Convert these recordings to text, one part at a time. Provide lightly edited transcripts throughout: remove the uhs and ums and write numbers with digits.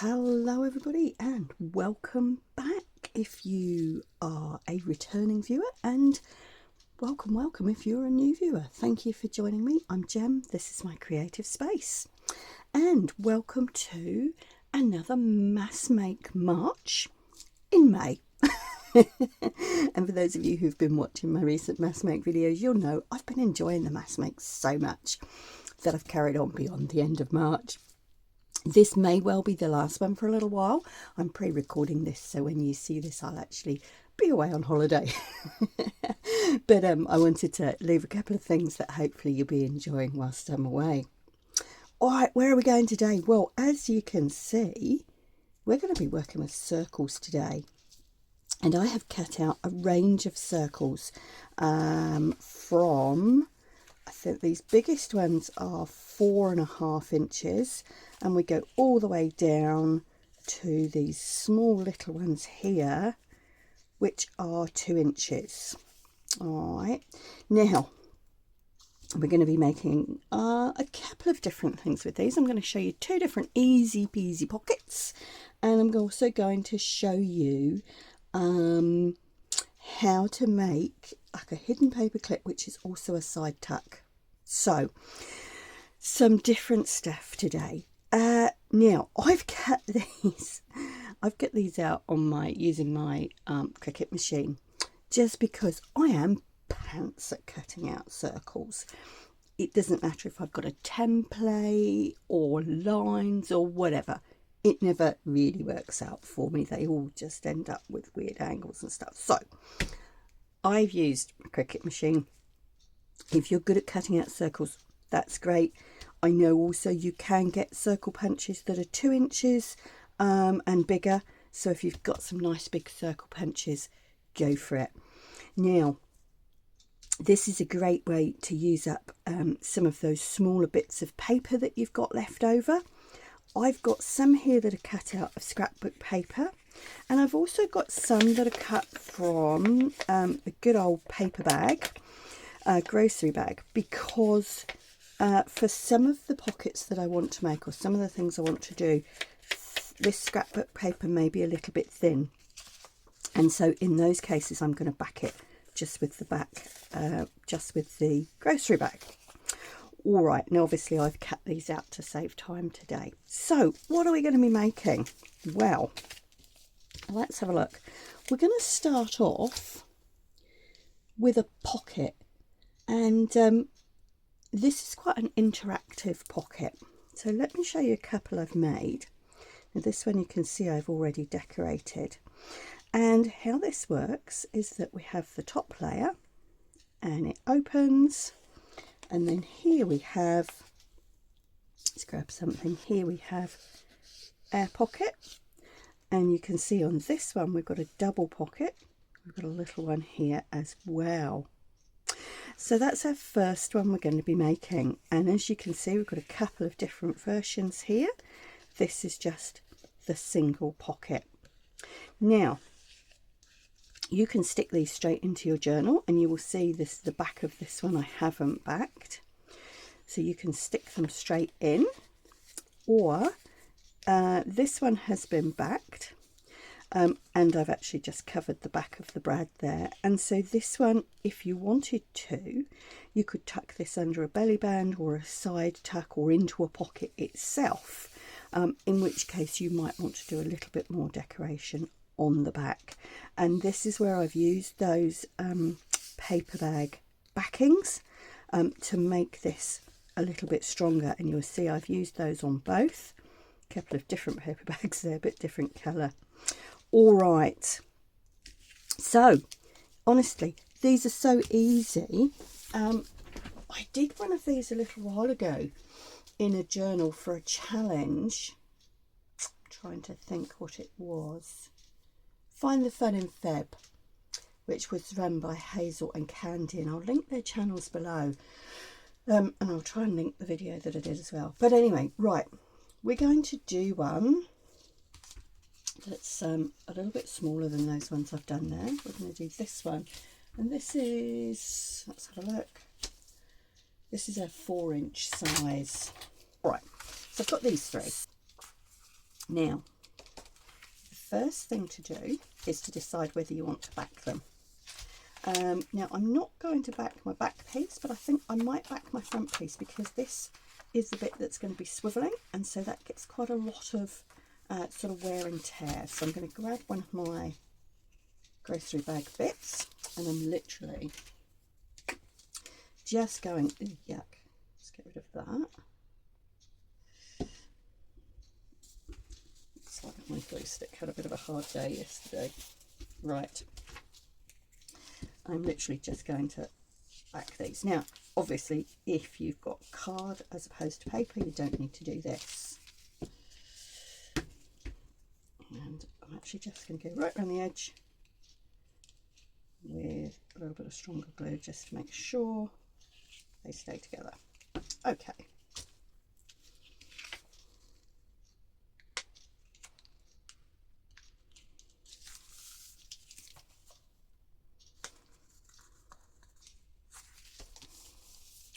Hello everybody and welcome back if you are a returning viewer, and welcome if you're a new viewer. Thank you for joining me. I'm Jem, this is my creative space, and welcome to another Mass Make March in May. And for those of you who've been watching my recent Mass Make videos, you'll know I've been enjoying the Mass Make so much that I've carried on beyond the end of March. This may well be the last one for a little while. I'm pre-recording this, so when you see this, I'll actually be away on holiday. But I wanted to leave a couple of things that hopefully you'll be enjoying whilst I'm away. All right, where are we going today? Well, as you can see, we're going to be working with circles today. And I have cut out a range of circles from, I think these biggest ones are 4.5 inches, and we go all the way down to these small little ones here, which are 2 inches. All right, now we're going to be making a couple of different things with these. I'm going to show you 2 different easy peasy pockets, and I'm also going to show you how to make like a hidden paper clip, which is also a side tuck. So some different stuff today. Now I've cut these out on using my Cricut machine, just because I am pants at cutting out circles. It doesn't matter if I've got a template or lines or whatever. It never really works out for me. They all just end up with weird angles and stuff. So I've used a Cricut machine. If you're good at cutting out circles, that's great. I know also you can get circle punches that are 2 inches and bigger. So if you've got some nice big circle punches, go for it. Now, this is a great way to use up some of those smaller bits of paper that you've got left over. I've got some here that are cut out of scrapbook paper, and I've also got some that are cut from a good old paper bag, grocery bag, because for some of the pockets that I want to make, or some of the things I want to do, this scrapbook paper may be a little bit thin, and so in those cases I'm going to back it just with the back, just with the grocery bag. All right, now obviously I've cut these out to save time today. So what are we going to be making? Well, let's have a look. We're going to start off with a pocket, and this is quite an interactive pocket. So let me show you a couple I've made. Now this one you can see I've already decorated. And how this works is that we have the top layer and it opens. And then here we have, let's grab something, here we have our pocket. And you can see on this one we've got a double pocket. We've got a little one here as well. So that's our first one we're going to be making. And as you can see, we've got a couple of different versions here. This is just the single pocket. Now, you can stick these straight into your journal, and you will see this, the back of this one I haven't backed. So you can stick them straight in, or this one has been backed, and I've actually just covered the back of the brad there. And so this one, if you wanted to, you could tuck this under a belly band or a side tuck or into a pocket itself, in which case you might want to do a little bit more decoration on the back. And this is where I've used those paper bag backings to make this a little bit stronger, and you'll see I've used those on both. A couple of different paper bags there, but different colour. All right, so honestly these are so easy. I did one of these a little while ago in a journal for a challenge. I'm trying to think what it was. Find the Fun in Feb, which was run by Hazel and Candy, and I'll link their channels below, and I'll try and link the video that I did as well. But anyway, right, we're going to do one that's a little bit smaller than those ones I've done there. We're going to do this one, and this is, let's have a look, this is a 4-inch size. All right, so I've got these 3. Now first thing to do is to decide whether you want to back them. Now I'm not going to back my back piece, but I think I might back my front piece because this is the bit that's going to be swivelling, and so that gets quite a lot of sort of wear and tear. So I'm going to grab one of my grocery bag bits, and I'm literally just going, ooh, yuck, let's get rid of that. It's like my glue stick had a bit of a hard day yesterday. Right, I'm literally just going to back these. Now, obviously, if you've got card as opposed to paper, you don't need to do this. And I'm actually just going to go right around the edge with a little bit of stronger glue just to make sure they stay together. Okay.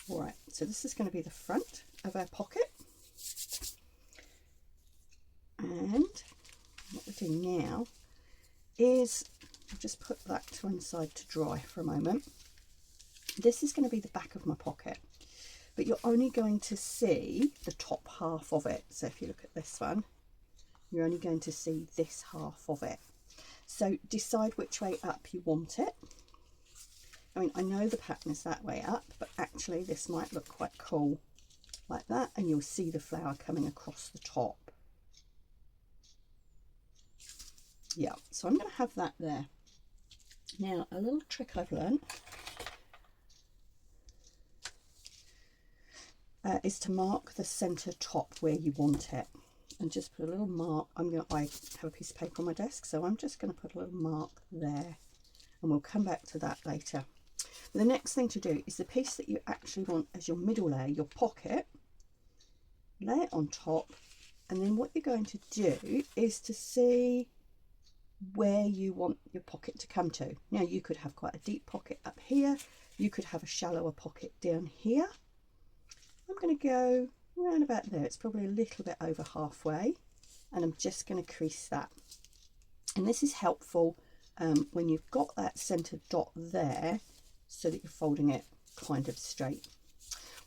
All right, so this is going to be the front of our pocket. And what we're doing now is I'll just put that to one side to dry for a moment. This is going to be the back of my pocket, but you're only going to see the top half of it. So if you look at this one, you're only going to see this half of it. So decide which way up you want it. I mean, I know the pattern is that way up, but actually this might look quite cool like that, and you'll see the flower coming across the top. Yeah, so I'm going to have that there. Now, a little trick I've learned is to mark the centre top where you want it, and just put a little mark. I have a piece of paper on my desk, so I'm just going to put a little mark there, and we'll come back to that later. The next thing to do is the piece that you actually want as your middle layer, your pocket, lay it on top, and then what you're going to do is to see where you want your pocket to come to. Now, you could have quite a deep pocket up here, you could have a shallower pocket down here. I'm going to go around about there. It's probably a little bit over halfway, and I'm just going to crease that. And this is helpful when you've got that centre dot there, so that you're folding it kind of straight.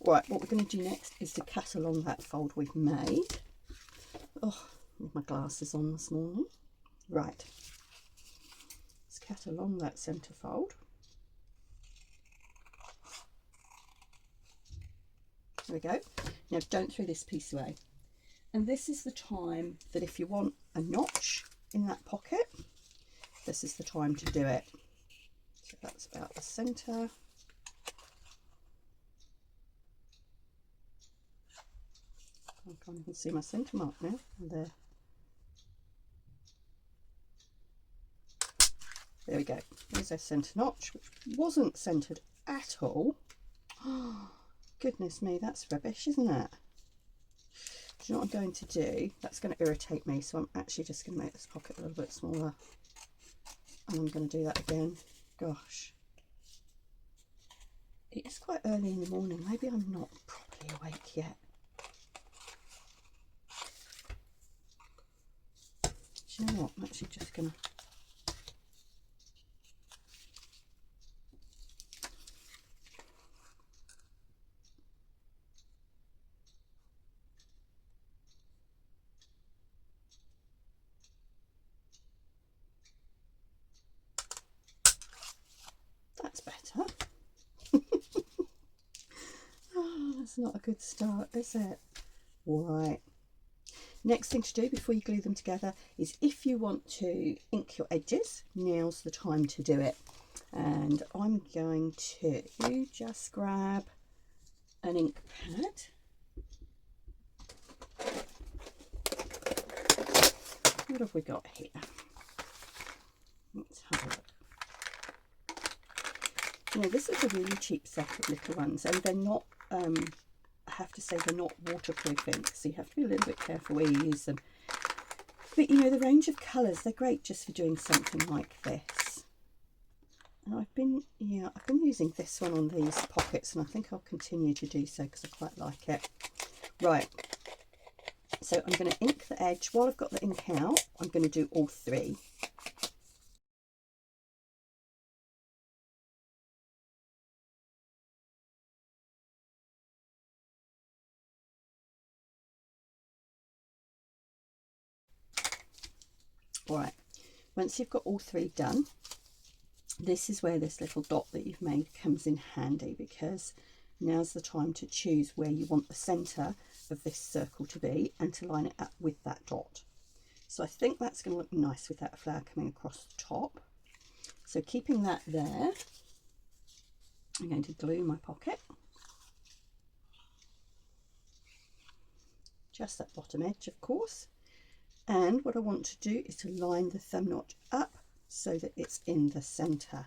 All right, what we're going to do next is to cut along that fold we've made. Oh, with my glasses on this morning. Right, let's cut along that centre fold. There we go. Now don't throw this piece away. And this is the time that if you want a notch in that pocket, this is the time to do it. So that's about the centre. I can't even see my centre mark now. There. There we go. There's our centre notch, which wasn't centred at all. Oh, goodness me, that's rubbish, isn't it? Do you know what I'm going to do? That's going to irritate me, so I'm actually just going to make this pocket a little bit smaller. And I'm going to do that again. Gosh. It is quite early in the morning. Maybe I'm not properly awake yet. Do you know what? I'm actually just going to... That's better. Oh, that's not a good start, is it? All right. Next thing to do before you glue them together is if you want to ink your edges, now's the time to do it. And I'm going to just grab an ink pad. What have we got here? Let's have a look. You know, this is a really cheap set of little ones, and they're not, I have to say, they're not waterproof inks, so you have to be a little bit careful where you use them. But you know, the range of colours, they're great just for doing something like this. And I've been using this one on these pockets, and I think I'll continue to do so because I quite like it. Right, So I'm going to ink the edge. While I've got the ink out, I'm going to do all three. All right, once you've got all three done, this is where this little dot that you've made comes in handy, because now's the time to choose where you want the centre of this circle to be and to line it up with that dot. So I think that's going to look nice with that flower coming across the top. So keeping that there, I'm going to glue my pocket, just that bottom edge of course. And what I want to do is to line the thumb notch up so that it's in the centre.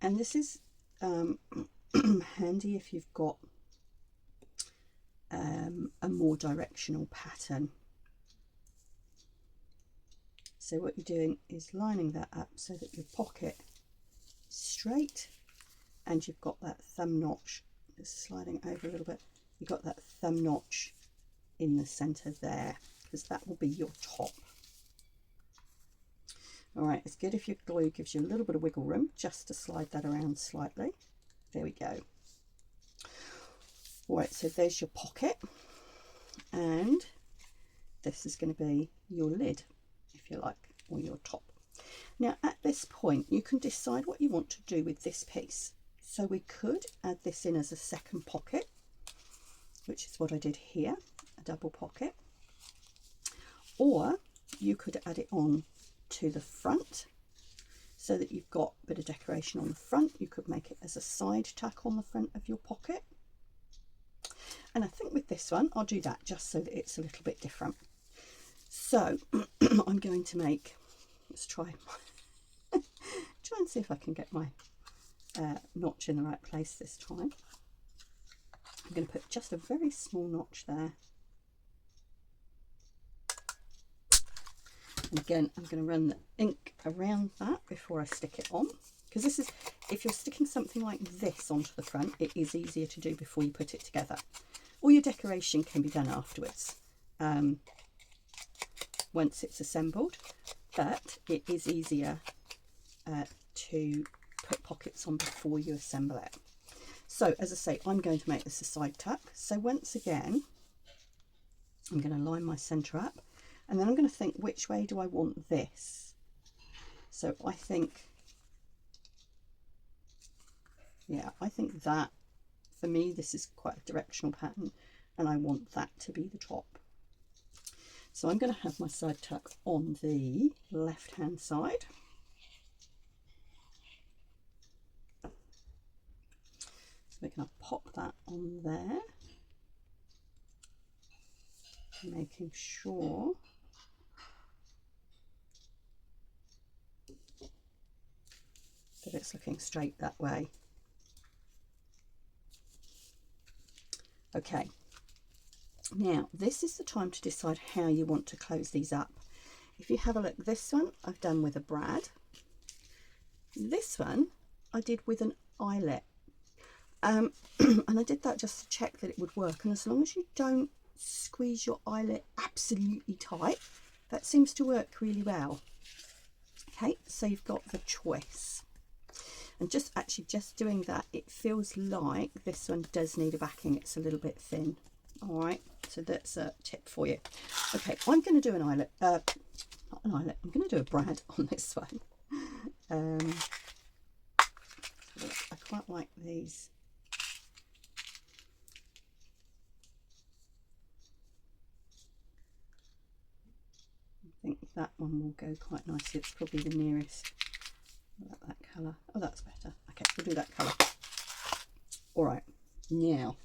And this is handy if you've got a more directional pattern. So what you're doing is lining that up so that your pocket is straight and you've got that thumb notch, just sliding over a little bit, you've got that thumb notch in the centre there, because that will be your top. All right, it's good if your glue gives you a little bit of wiggle room just to slide that around slightly. There we go. All right, so there's your pocket, and this is going to be your lid, if you like, or your top. Now at this point you can decide what you want to do with this piece. So we could add this in as a second pocket, which is what I did here, a double pocket, or you could add it on to the front so that you've got a bit of decoration on the front. You could make it as a side tack on the front of your pocket, and I think with this one I'll do that just so that it's a little bit different. So I'm going to make, let's try and see if I can get my notch in the right place this time. I'm going to put just a very small notch there. And again, I'm going to run the ink around that before I stick it on, because this is, if you're sticking something like this onto the front, it is easier to do before you put it together. All your decoration can be done afterwards, once it's assembled, but it is easier to put pockets on before you assemble it. So as I say, I'm going to make this a side tuck. So once again, I'm going to line my centre up, and then I'm going to think, which way do I want this? So I think, yeah, I think that, for me, this is quite a directional pattern, and I want that to be the top. So I'm going to have my side tuck on the left hand side. So we're going to pop that on there, making sure that it's looking straight that way. Okay, now this is the time to decide how you want to close these up. If you have a look, this one I've done with a brad. This one I did with an eyelet, and I did that just to check that it would work, and as long as you don't squeeze your eyelet absolutely tight, that seems to work really well. Okay, so you've got the choice. And just doing that, it feels like this one does need a backing. It's a little bit thin. All right, so that's a tip for you. Okay, I'm going to do an eyelet, not an eyelet, I'm going to do a brad on this one. I quite like these. I think that one will go quite nicely. It's probably the nearest. I like that colour. Oh, that's better. Okay, we'll do that colour. All right, now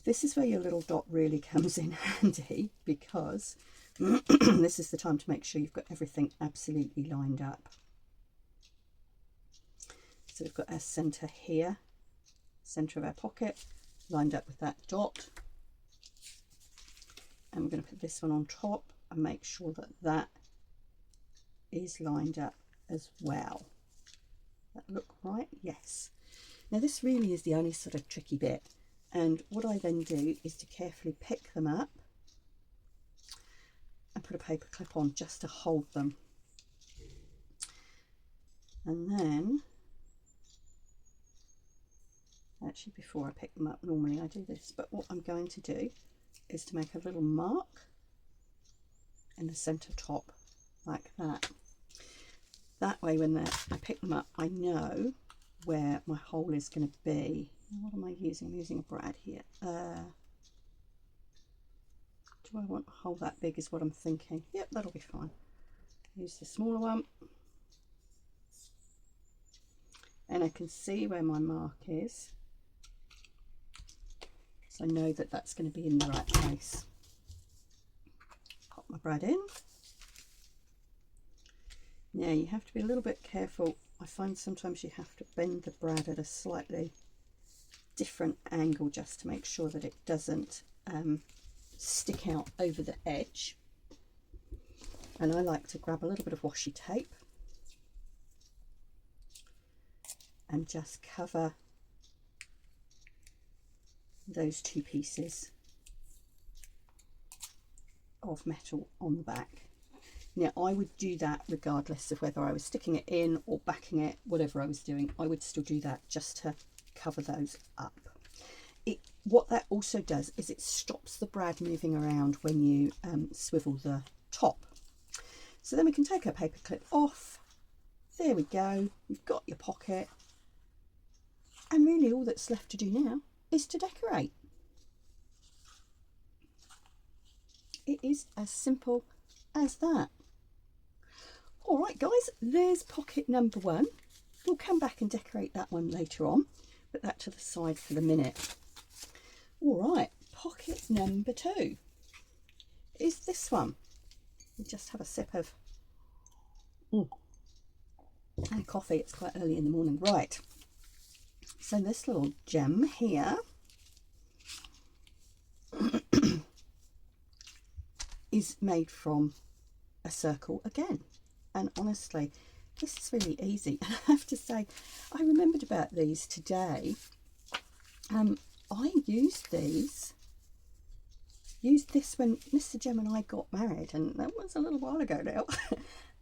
this is where your little dot really comes in handy, because this is the time to make sure you've got everything absolutely lined up. So we've got our centre here, centre of our pocket, lined up with that dot. And we're going to put this one on top and make sure that that is lined up as well. That look right? Yes. Now this really is the only sort of tricky bit, and what I then do is to carefully pick them up and put a paper clip on just to hold them. And then, actually before I pick them up, normally I do this, but what I'm going to do is to make a little mark in the centre top like that. That way when I pick them up, I know where my hole is going to be. What am I using? I'm using a brad here. Do I want a hole that big is what I'm thinking. Yep, that'll be fine. Use the smaller one. And I can see where my mark is. So I know that that's going to be in the right place. Pop my brad in. Now you have to be a little bit careful. I find sometimes you have to bend the brad at a slightly different angle just to make sure that it doesn't stick out over the edge. And I like to grab a little bit of washi tape and just cover those two pieces of metal on the back. Now I would do that regardless of whether I was sticking it in or backing it, whatever I was doing, I would still do that just to cover those up. What that also does is it stops the brad moving around when you swivel the top. So then we can take our paper clip off. There we go, you've got your pocket. And really all that's left to do now is to decorate. It is as simple as that. All right guys, there's pocket number one. We'll come back and decorate that one later on. Put that to the side for the minute. All right, pocket number two is this one. We just have a sip of coffee. It's quite early in the morning. Right, so this little gem here is made from a circle again. And honestly, this is really easy. And I have to say, I remembered about these today. I used this when Mr. Jem and I got married, and that was a little while ago now.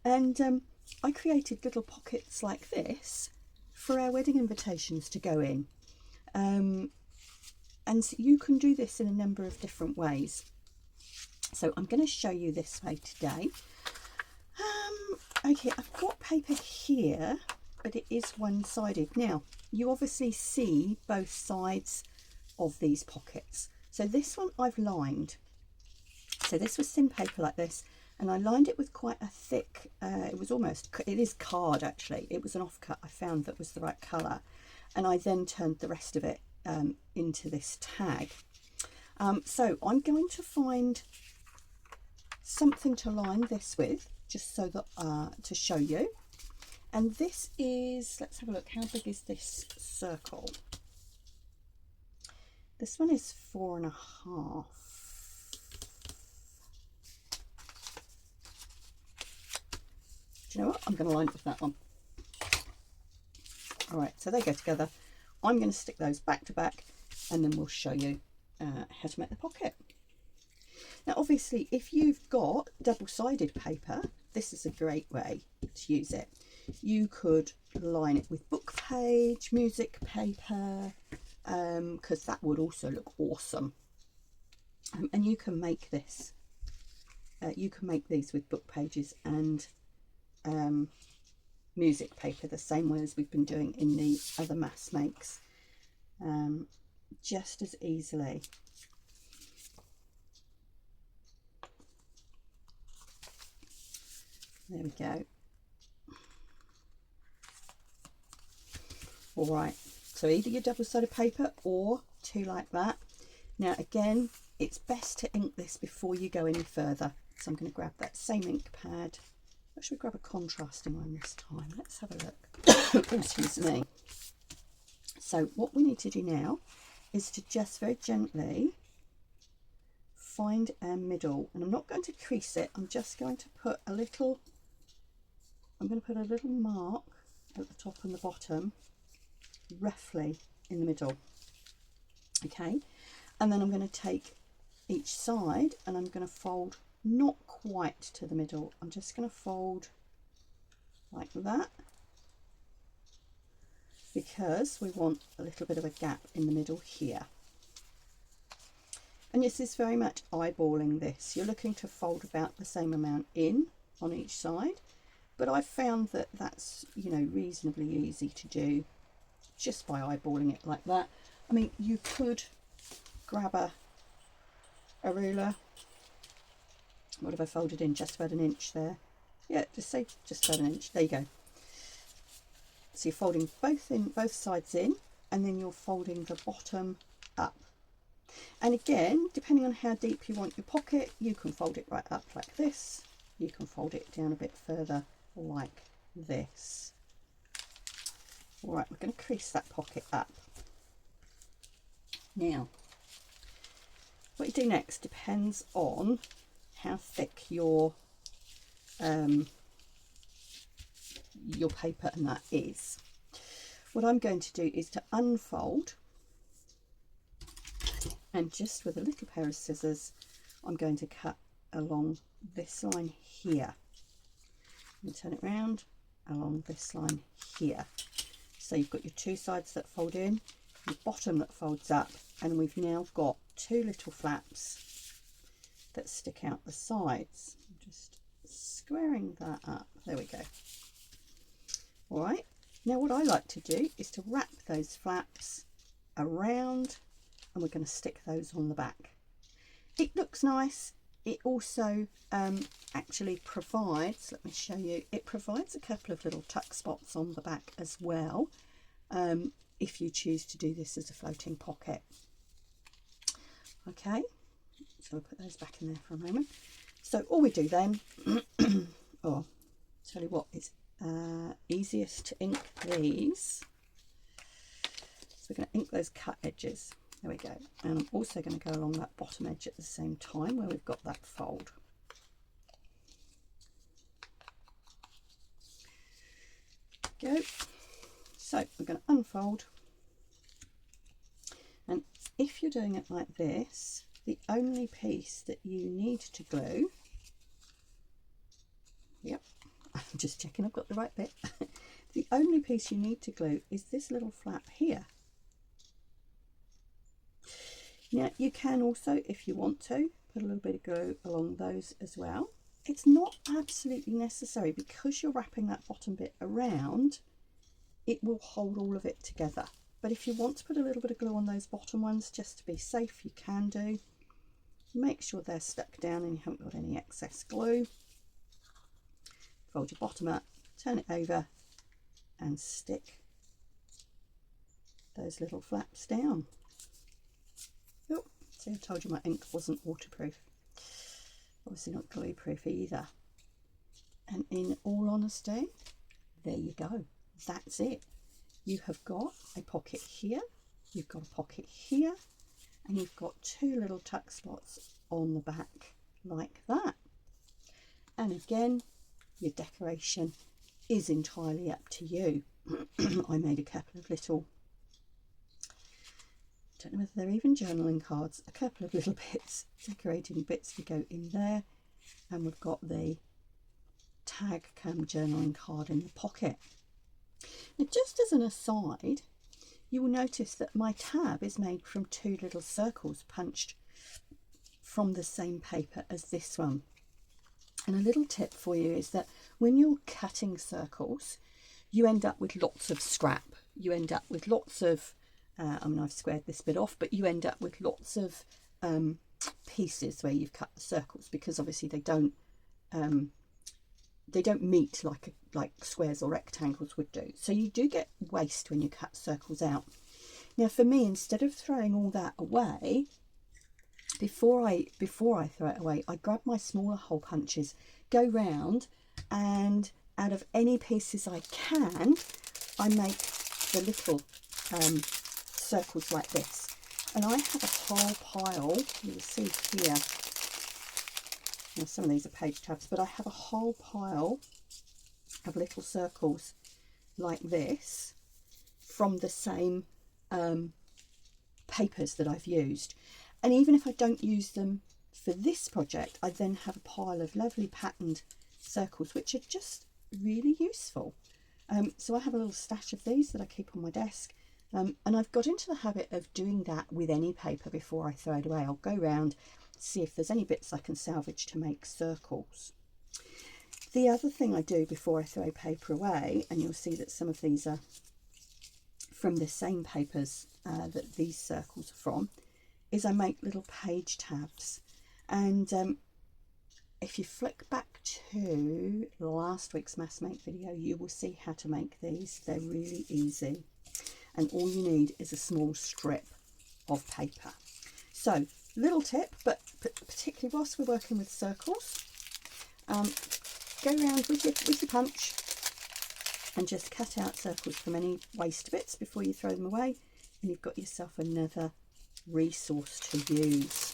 And I created little pockets like this for our wedding invitations to go in. And so you can do this in a number of different ways. So I'm going to show you this way today. Okay, I've got paper here, but it is one-sided. Now, you obviously see both sides of these pockets. So this one I've lined. So this was thin paper like this, and I lined it with quite a thick, it is card actually. It was an offcut I found that was the right colour. And I then turned the rest of it into this tag. So I'm going to find something to line this with, just so that to show you. And this is, let's have a look, how big is this circle? This one is 4.5. Do you know what? I'm going to line it with that one. All right, so they go together. I'm going to stick those back to back, and then we'll show you how to make the pocket. Now, obviously, if you've got double-sided paper, this is a great way to use it. You could line it with book page, music paper, because that would also look awesome. And you can make this. You can make these with book pages and music paper the same way as we've been doing in the other mass makes, just as easily. There we go. All right, so either your double-sided paper or two like that. Now again, it's best to ink this before you go any further. So I'm going to grab that same ink pad. Or should we grab a contrasting one this time? Let's have a look. Oh, excuse me. So what we need to do now is to just very gently find our middle. And I'm not going to crease it. I'm just going to put a little, mark at the top and the bottom roughly in the middle. Okay, and then I'm going to take each side and I'm going to fold not quite to the middle. I'm just going to fold like that, because we want a little bit of a gap in the middle here. And this is very much eyeballing this. You're looking to fold about the same amount in on each side, but I've found that that's, you know, reasonably easy to do just by eyeballing it like that. I mean, you could grab a ruler. What have I folded in? Just about an inch there. Yeah, just say just about an inch. There you go. So you're folding both sides in, and then you're folding the bottom up. And again, depending on how deep you want your pocket, you can fold it right up like this. You can fold it down a bit further like this. All right, we're going to crease that pocket up. Now, what you do next depends on how thick your paper and that is. What I'm going to do is to unfold, and just with a little pair of scissors I'm going to cut along this line here and turn it round along this line here. So you've got your two sides that fold in, your bottom that folds up, and we've now got two little flaps that stick out the sides. I'm just squaring that up. There we go. All right, now what I like to do is to wrap those flaps around, and we're going to stick those on the back. It looks nice. It also actually provides, let me show you, it provides a couple of little tuck spots on the back as well, if you choose to do this as a floating pocket. Okay, so we'll put those back in there for a moment. So all we do then, oh, tell you what, it's easiest to ink these. So we're going to ink those cut edges. There we go. And I'm also going to go along that bottom edge at the same time where we've got that fold. Go. So we're going to unfold. And if you're doing it like this, the only piece that you need to glue, yep, I'm just checking I've got the right bit. The only piece you need to glue is this little flap here. Now you can also, if you want to, put a little bit of glue along those as well. It's not absolutely necessary, because you're wrapping that bottom bit around, it will hold all of it together. But if you want to put a little bit of glue on those bottom ones just to be safe, you can do. Make sure they're stuck down and you haven't got any excess glue. Fold your bottom up, turn it over and stick those little flaps down. Oh, see, I told you my ink wasn't waterproof. Obviously not glue proof either. And in all honesty, there you go. That's it. You have got a pocket here, you've got a pocket here, and you've got two little tuck spots on the back like that. And again, your decoration is entirely up to you. I made a couple of little, don't know whether they're even journaling cards, a couple of little bits, decorating bits to go in there, and we've got the tag cam journaling card in the pocket. Now, just as an aside, you will notice that my tab is made from two little circles punched from the same paper as this one. And a little tip for you is that when you're cutting circles, you end up with lots of scrap. You end up with lots of, I mean, I've squared this bit off, but you end up with lots of pieces where you've cut the circles, because obviously they don't meet like squares or rectangles would do. So you do get waste when you cut circles out. Now for me, instead of throwing all that away, before I throw it away, I grab my smaller hole punches, go round, and out of any pieces I can, I make the little circles like this. And I have a whole pile, you'll see here, now some of these are page tabs, but I have a whole pile of little circles like this from the same papers that I've used. And even if I don't use them for this project, I then have a pile of lovely patterned circles which are just really useful. So I have a little stash of these that I keep on my desk, and I've got into the habit of doing that with any paper before I throw it away. I'll go around, see if there's any bits I can salvage to make circles. The other thing I do before I throw paper away, and you'll see that some of these are from the same papers that these circles are from, is I make little page tabs. And if you flick back to last week's Mass Make video, you will see how to make these. They're really easy, and all you need is a small strip of paper. So, little tip, but particularly whilst we're working with circles, go around with your punch and just cut out circles from any waste bits before you throw them away, and you've got yourself another resource to use.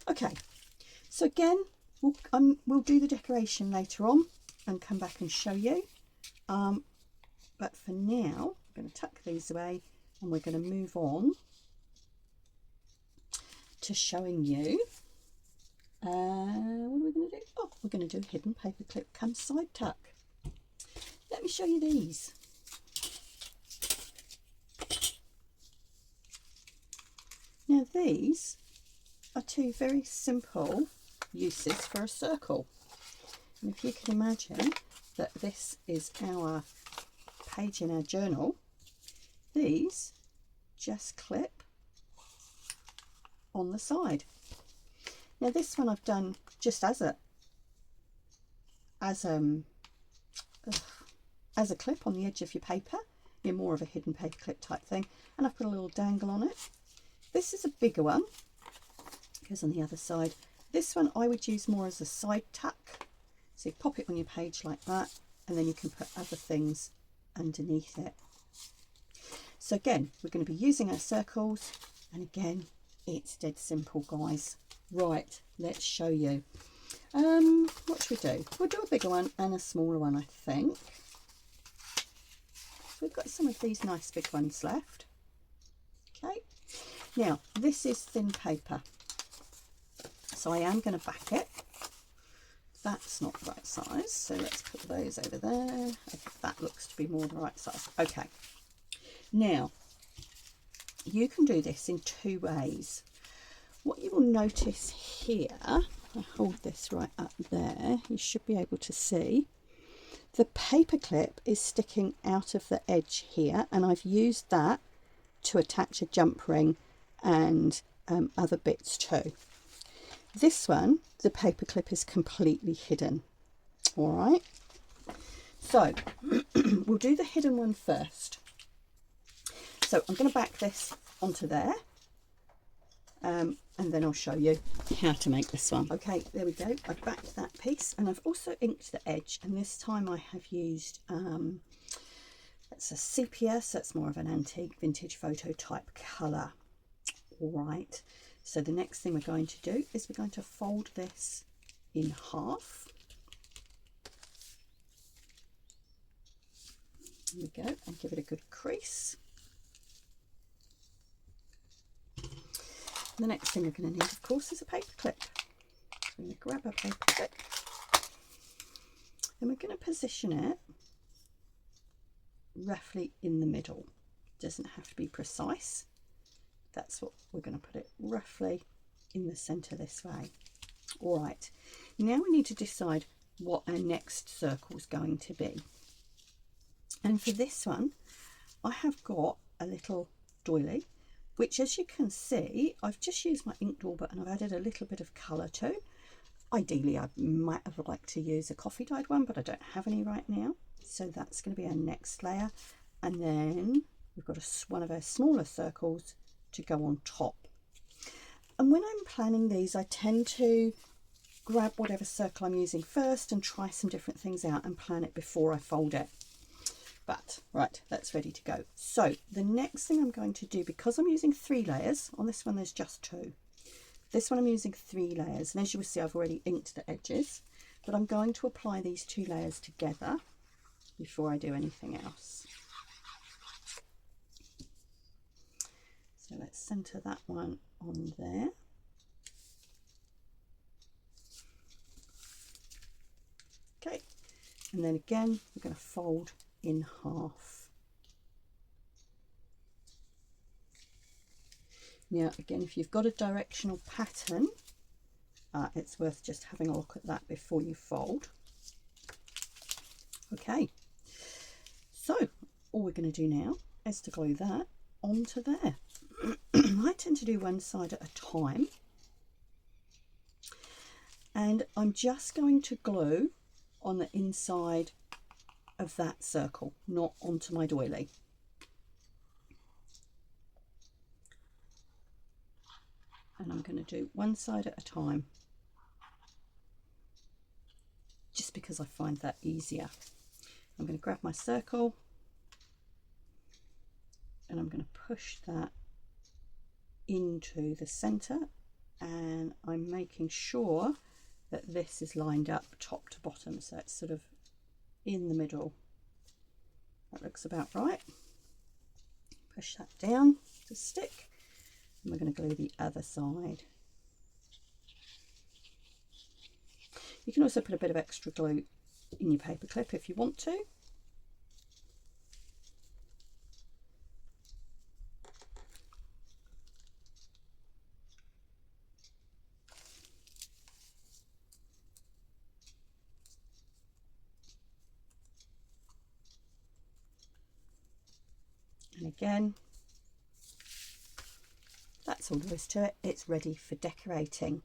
Okay, so again, we'll do the decoration later on and come back and show you. But for now, I'm going to tuck these away and we're going to move on to showing you. What are we going to do? Oh, we're going to do a hidden paperclip come side tuck. Let me show you these. Now these are two very simple uses for a circle. And if you can imagine that this is our page in our journal, these just clip on the side. Now this one I've done just as a clip on the edge of your paper. You're more of a hidden paper clip type thing, and I've put a little dangle on it. This is a bigger one, goes on the other side. This one I would use more as a side tuck, so you pop it on your page like that, and then you can put other things underneath it. So again, we're going to be using our circles, and again, it's dead simple, guys. Right, let's show you. What should we do? We'll do a bigger one and a smaller one, I think. So we've got some of these nice big ones left. Okay, now this is thin paper, so I am going to back it. That's not the right size, so let's put those over there. Okay, that looks to be more the right size. Okay, now you can do this in two ways. What you will notice here, I hold this right up there, you should be able to see the paper clip is sticking out of the edge here, and I've used that to attach a jump ring and other bits too. This one, the paper clip is completely hidden. All right, so we'll do the hidden one first. So I'm going to back this onto there, and then I'll show you how to make this one. Okay, there we go. I've backed that piece, and I've also inked the edge, and this time I have used it's a sepia, so it's more of an antique vintage photo type colour. All right, so the next thing we're going to do is we're going to fold this in half. There we go, and give it a good crease. The next thing we're going to need, of course, is a paper clip. So I'm going to grab a paper clip, and we're going to position it roughly in the middle. Doesn't have to be precise. That's what we're going to put it, roughly in the centre this way. All right, now we need to decide what our next circle is going to be. And for this one, I have got a little doily, which, as you can see, I've just used my ink dauber and I've added a little bit of colour to. Ideally, I might have liked to use a coffee dyed one, but I don't have any right now. So that's going to be our next layer. And then we've got one of our smaller circles to go on top. And when I'm planning these, I tend to grab whatever circle I'm using first and try some different things out and plan it before I fold it. But right, that's ready to go. So the next thing I'm going to do, because I'm using 3 layers, on this one there's just 2. This one I'm using 3 layers, and as you will see, I've already inked the edges, but I'm going to apply these 2 layers together before I do anything else. let's centre that one on there. Okay, and then again we're going to fold in half. Now again, if you've got a directional pattern, it's worth just having a look at that before you fold. Okay, so all we're going to do now is to glue that onto there. I tend to do one side at a time, and I'm just going to glue on the inside of that circle, not onto my doily. And I'm going to do one side at a time, just because I find that easier. I'm going to grab my circle and I'm going to push that into the center, and I'm making sure that this is lined up top to bottom, so it's sort of in the middle. That looks about right. Push that down to stick, and we're going to glue the other side. You can also put a bit of extra glue in your paper clip if you want to. And again, that's all there is to it. It's ready for decorating.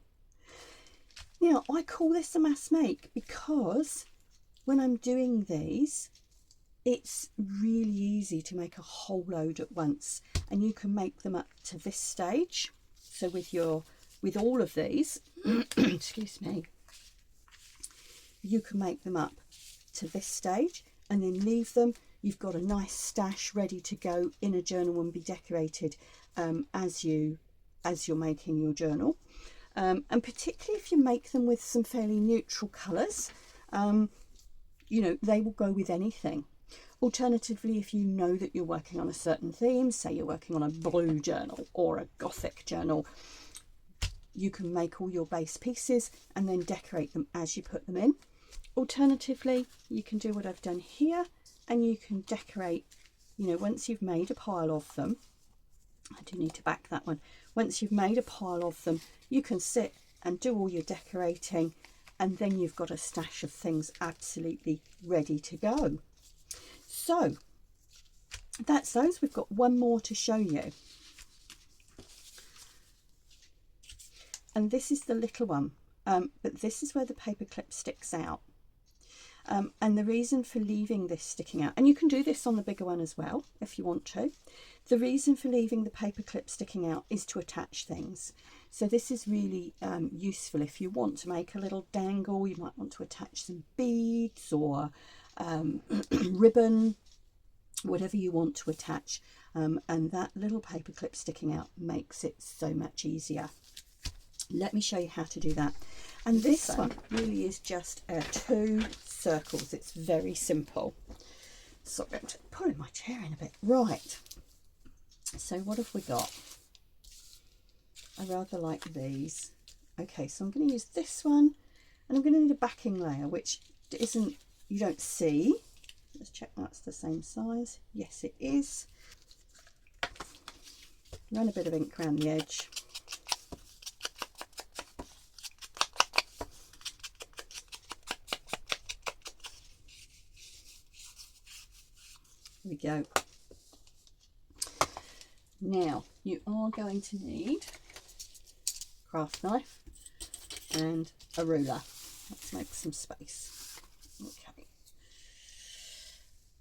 Now, I call this a mass make because when I'm doing these, it's really easy to make a whole load at once, and you can make them up to this stage. So with all of these, excuse me, you can make them up to this stage and then leave them. You've got a nice stash ready to go in a journal and be decorated as you're making your journal. And particularly if you make them with some fairly neutral colours, you know, they will go with anything. Alternatively, if you know that you're working on a certain theme, say you're working on a blue journal or a gothic journal, you can make all your base pieces and then decorate them as you put them in. Alternatively, you can do what I've done here, and you can decorate, you know, once you've made a pile of them. I do need to back that one. Once you've made a pile of them, you can sit and do all your decorating, and then you've got a stash of things absolutely ready to go. So that's those. We've got one more to show you, and this is the little one, but this is where the paper clip sticks out. And the reason for leaving this sticking out, and you can do this on the bigger one as well if you want to, the reason for leaving the paper clip sticking out is to attach things. So this is really useful if you want to make a little dangle. You might want to attach some beads or ribbon, whatever you want to attach, and that little paper clip sticking out makes it so much easier. Let me show you how to do that. And this one really is just 2 circles. It's very simple. So I'm going to pull my chair in a bit. Right, so what have we got? I rather like these. Okay, so I'm going to use this one, and I'm going to need a backing layer, which isn't, you don't see. Let's check that's the same size. Yes, it is. Run a bit of ink around the edge. There we go. Now you are going to need a craft knife and a ruler. Let's make some space. Okay.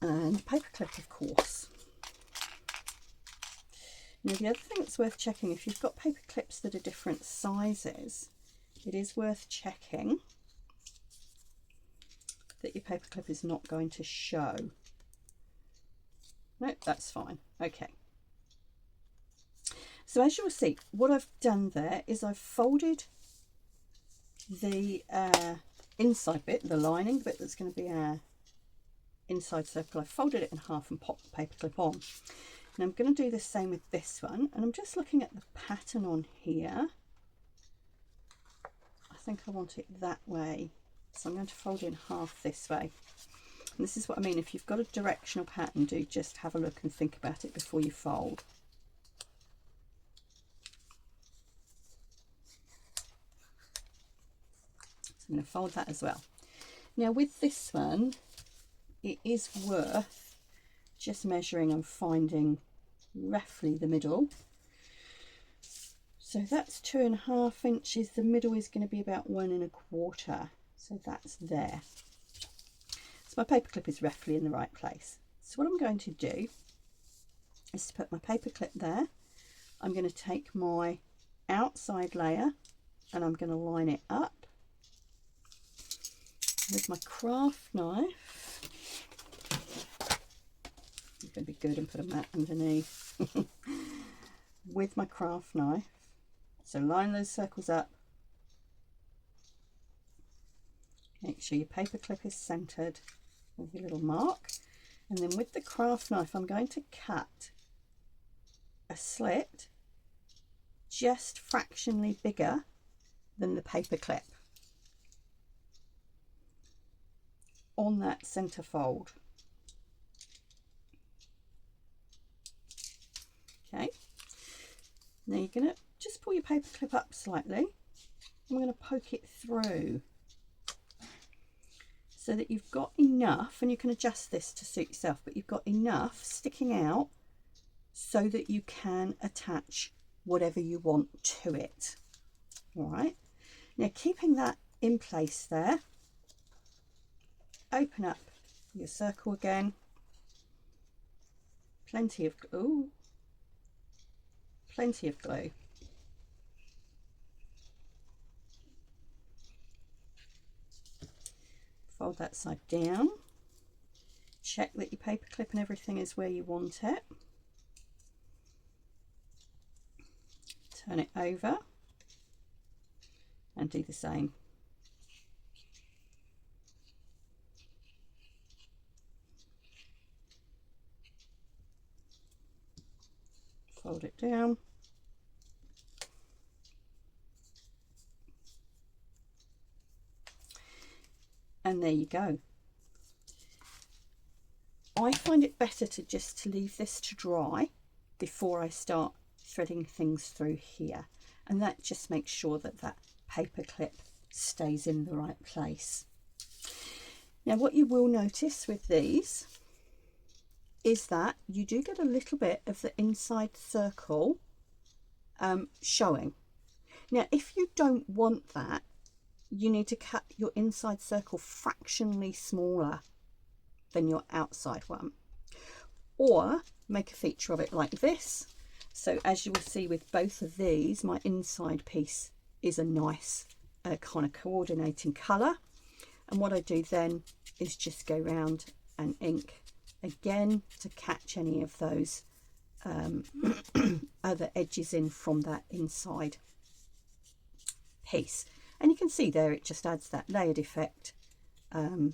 And paper clip, of course. Now the other thing that's worth checking, if you've got paper clips that are different sizes, it is worth checking that your paper clip is not going to show. No, that's fine. Okay. So as you'll see, what I've done there is I've folded the inside bit, the lining bit that's going to be our inside circle. I've folded it in half and popped the paper clip on. And I'm going to do the same with this one, and I'm just looking at the pattern on here. I think I want it that way, so I'm going to fold in half this way. And this is what I mean, if you've got a directional pattern, do just have a look and think about it before you fold. So I'm going to fold that as well. Now with this one, it is worth just measuring and finding roughly the middle. So that's 2.5 inches. The middle is going to be about 1.25. So that's there. So my paper clip is roughly in the right place. So what I'm going to do is to put my paper clip there. I'm going to take my outside layer and I'm going to line it up with my craft knife. I'm going to be good and put a mat underneath. With my craft knife. So line those circles up. Make sure your paper clip is centered with your little mark. And then with the craft knife, I'm going to cut a slit just fractionally bigger than the paper clip on that center fold. Okay, now you're going to just pull your paper clip up slightly. I'm going to poke it through so that you've got enough, and you can adjust this to suit yourself, but you've got enough sticking out so that you can attach whatever you want to it. All right, now keeping that in place there, open up your circle again. Plenty of glue. Fold that side down. Check that your paper clip and everything is where you want it. Turn it over and do the same. Fold it down. And there you go. I find it better to leave this to dry before I start threading things through here, and that just makes sure that that paper clip stays in the right place. Now what you will notice with these is that you do get a little bit of the inside circle showing. Now if you don't want that, you need to cut your inside circle fractionally smaller than your outside one, or make a feature of it like this. So as you will see with both of these, my inside piece is a nice kind of coordinating colour, and what I do then is just go round and ink again to catch any of those other edges in from that inside piece. And you can see there it just adds that layered effect, and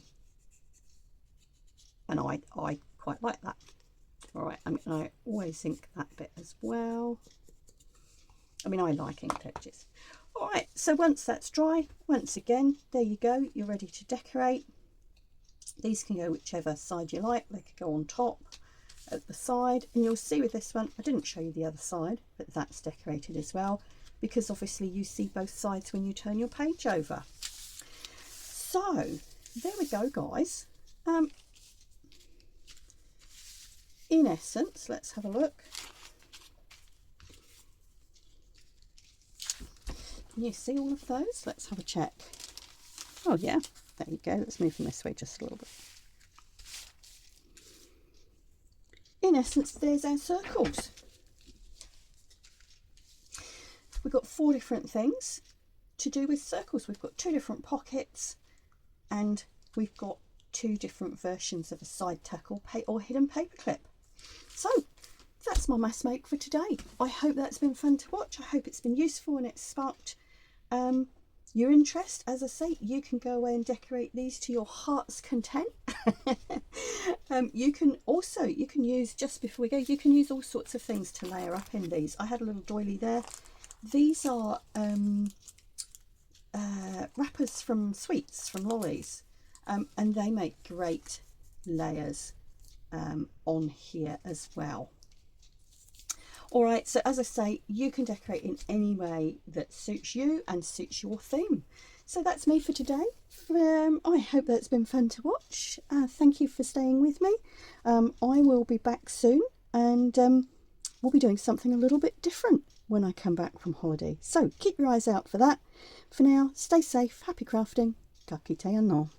I quite like that. All right, I always ink that bit as well. I mean, I like inked edges. All right, so once that's dry, once again, there you go, you're ready to decorate. These can go whichever side you like. They could go on top, at the side, and you'll see with this one, I didn't show you the other side, but that's decorated as well, because obviously you see both sides when you turn your page over. So there we go, guys. In essence, let's have a look. Can you see all of those? Let's have a check. Oh yeah, there you go. Let's move them this way just a little bit. In essence, there's our circles. We've got 4 different things to do with circles. We've got 2 different pockets, and we've got 2 different versions of a side tack or hidden paper clip. So that's my mass make for today. I hope that's been fun to watch. I hope it's been useful and it's sparked your interest, as I say, you can go away and decorate these to your heart's content. You can use, just before we go, you can use all sorts of things to layer up in these. I had a little doily there. These are wrappers from sweets, from lollies, and they make great layers on here as well. All right, so as I say, you can decorate in any way that suits you and suits your theme. So that's me for today. I hope that's been fun to watch. Thank you for staying with me. I will be back soon, and we'll be doing something a little bit different when I come back from holiday. So keep your eyes out for that. For now, stay safe, happy crafting. Ka kite anō.